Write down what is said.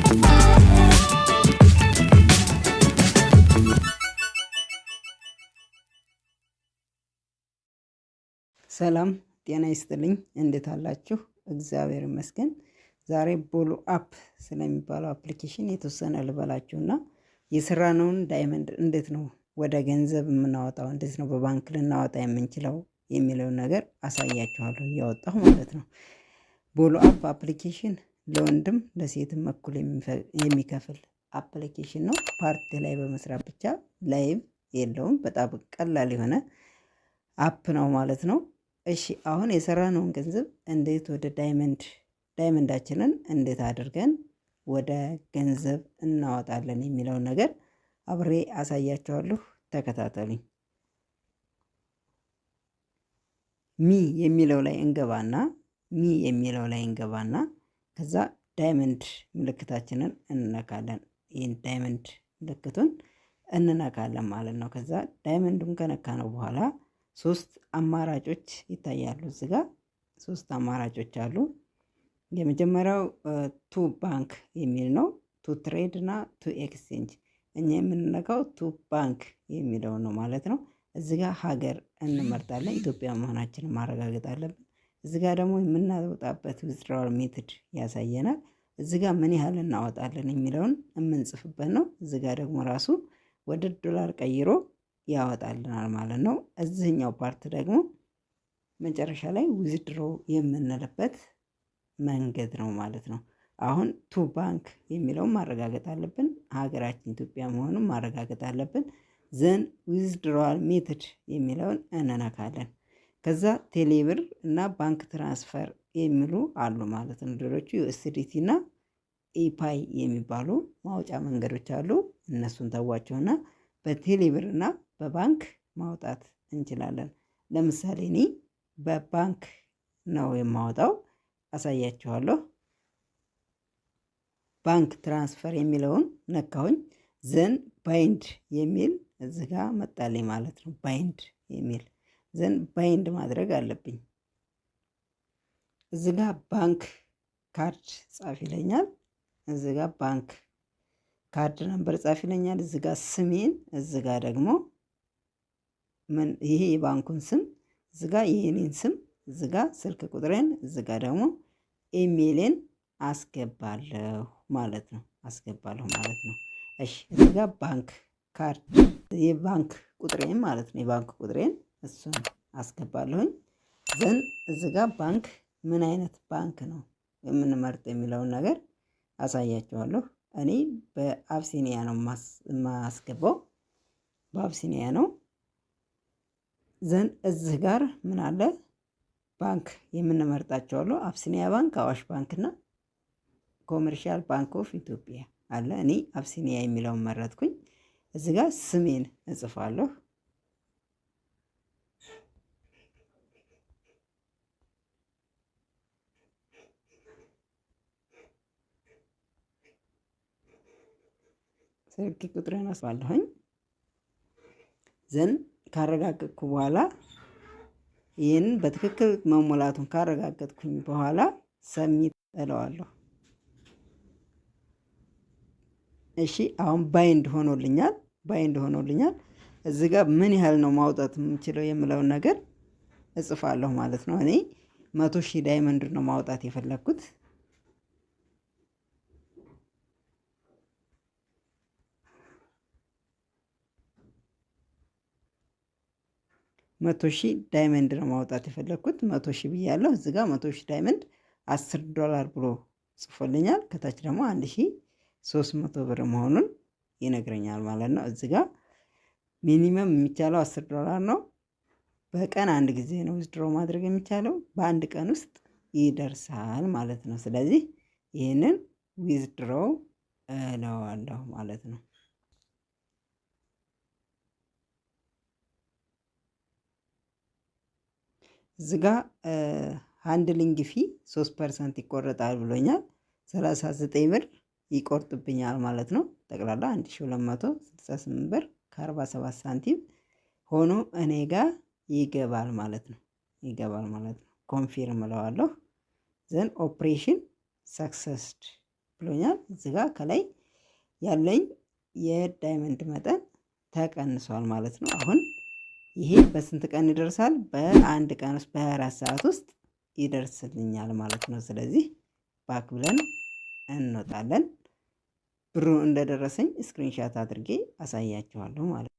ሰላም ጤና ይስጥልኝ። እንዴት አላችሁ? እግዚአብሔር ይመስገን። ዛሬ ቦሎ አፕ ስለሚባለው አፕሊኬሽን የተወሰነ ልበላችሁና የሰራነውን ዳይመንድ እንዴት ነው ወደ ገንዘብ የምናወጣው፣ እንዴት ነው በባንክ ልናወጣ የምንችለው የሚለውን ነገር አሳያችኋለሁ፣ እያወጣሁ ማለት ነው። ቦሎ አፕ አፕሊኬሽን ለወንድም ለሴትም እኩል የሚከፍል አፕሊኬሽን ነው። ፓርቲ ላይ በመስራት ብቻ ላይቭ የለውም። በጣም ቀላል የሆነ አፕ ነው ማለት ነው። እሺ አሁን የሰራነውን ገንዘብ እንዴት ወደ ዳይመንዳችንን እንዴት አድርገን ወደ ገንዘብ እናወጣለን የሚለውን ነገር አብሬ አሳያችኋለሁ። ተከታተሉኝ። ሚ የሚለው ላይ እንገባና ከዛ ዳይመንድ ምልክታችንን እንነካለን። ይህን ዳይመንድ ምልክቱን እንነካለን ማለት ነው። ከዛ ዳይመንዱን ከነካ ነው በኋላ 3 አማራጮች ይታያሉ። እዚህ ጋር 3 አማራጮች አሉ። የመጀመሪያው ቱ ባንክ የሚል ነው። ቱ ትሬድ እና ቱ ኤክስቼንጅ። እኛ የምንነካው ቱ ባንክ የሚለው ነው ማለት ነው። እዚህ ጋር ሀገር እንመርጣለን። ኢትዮጵያ መሆናችንን ማረጋገጥ አለብን። እዚህ ጋር ደግሞ የምናወጣበት ዊዝድራዋል ሜትድ ያሳየናል። እዚህ ጋር ምን ያህል እናወጣለን የሚለውን የምንጽፍበት ነው። እዚህ ጋር ደግሞ ራሱ ወደ ዶላር ቀይሮ ያወጣልናል ማለት ነው። እዚህኛው ፓርት ደግሞ መጨረሻ ላይ ዊዝድሮ የምንልበት መንገድ ነው ማለት ነው። አሁን ቱ ባንክ የሚለውን ማረጋገጥ አለብን። ሀገራችን ኢትዮጵያ መሆኑን ማረጋገጥ አለብን። ዘን ዊዝድሮዋል ሜትድ የሚለውን እንነካለን። ከዛ ቴሌብር እና ባንክ ትራንስፈር የሚሉ አሉ ማለት ነው። ሌሎቹ ዩኤስዲቲ እና ኢፓይ የሚባሉ ማውጫ መንገዶች አሉ። እነሱን ተዋቸውና በቴሌብር እና በባንክ ማውጣት እንችላለን። ለምሳሌ እኔ በባንክ ነው የማወጣው፣ አሳያችኋለሁ። ባንክ ትራንስፈር የሚለውን ነካሁኝ። ዘን ባይንድ የሚል እዚህ ጋር መጣልኝ ማለት ነው። ባይንድ የሚል ዘን ባይንድ ማድረግ አለብኝ። እዚህ ጋር ባንክ ካርድ ጻፍ ይለኛል። እዚህ ጋር ባንክ ካርድ ነምበር ጻፍ ይለኛል። እዚህ ጋር ስሜን፣ እዚህ ጋር ደግሞ ይሄ የባንኩን ስም፣ እዚህ ጋር የኔን ስም፣ እዚህ ጋር ስልክ ቁጥሬን፣ እዚህ ጋር ደግሞ ኢሜይሌን አስገባለሁ ማለት ነው። እሺ እዚህ ጋር ባንክ ካርድ የባንክ ቁጥሬን ማለት ነው። የባንክ ቁጥሬን እሱን አስገባለሁኝ። ዘን እዚህ ጋር ባንክ ምን አይነት ባንክ ነው የምንመርጥ የሚለውን ነገር አሳያችኋለሁ። እኔ በአብሲኒያ ነው የማስገባው፣ በአብሲኒያ ነው። ዘን እዚህ ጋር ምን አለ ባንክ የምንመርጣቸው አሉ። አብሲኒያ ባንክ፣ አዋሽ ባንክ እና ኮመርሻል ባንክ ኦፍ ኢትዮጵያ አለ። እኔ አብሲኒያ የሚለውን መረጥኩኝ። እዚህ ጋር ስሜን እጽፋለሁ። ስልክ ቁጥሬን አስባለሁኝ። ዘን ካረጋገጥኩ በኋላ ይህን በትክክል መሞላቱን ካረጋገጥኩኝ በኋላ ሰሚት እለዋለሁ። እሺ አሁን ባይንድ ሆኖልኛል። እዚህ ጋር ምን ያህል ነው ማውጣት የምችለው የምለውን ነገር እጽፋለሁ ማለት ነው። እኔ 100,000 ዳይመንድ ነው ማውጣት የፈለግኩት። 100,000 ዳይመንድ ነው ማውጣት የፈለግኩት። 100,000 ብያለሁ። እዚህ ጋር 100,000 ዳይመንድ $10 ብሎ ጽፎልኛል። ከታች ደግሞ 1,300 ብር መሆኑን ይነግረኛል ማለት ነው። እዚህ ጋር ሚኒመም የሚቻለው $10 ነው። በቀን አንድ ጊዜ ነው ዊዝድሮ ማድረግ የሚቻለው። በአንድ ቀን ውስጥ ይደርሳል ማለት ነው። ስለዚህ ይህንን ዊዝድሮ እለዋለሁ ማለት ነው። እዚህ ጋር ሃንድሊንግ ፊ 3% ይቆረጣል ብሎኛል። 39 ብር ይቆርጥብኛል ማለት ነው። ጠቅላላ 1268 ብር ከ47 ሳንቲም ሆኖ እኔ ጋር ይገባል ማለት ነው። ኮንፊርም እለዋለሁ። ዘን ኦፕሬሽን ሰክሰስድ ብሎኛል። እዚህ ጋር ከላይ ያለኝ የዳይመንድ መጠን ተቀንሷል ማለት ነው። አሁን ይሄ በስንት ቀን ይደርሳል? በአንድ ቀን ውስጥ በ24 ሰዓት ውስጥ ይደርስልኛል ማለት ነው። ስለዚህ ባክ ብለን እንወጣለን። ብሩ እንደደረሰኝ ስክሪንሻት አድርጌ አሳያችኋለሁ ማለት ነው።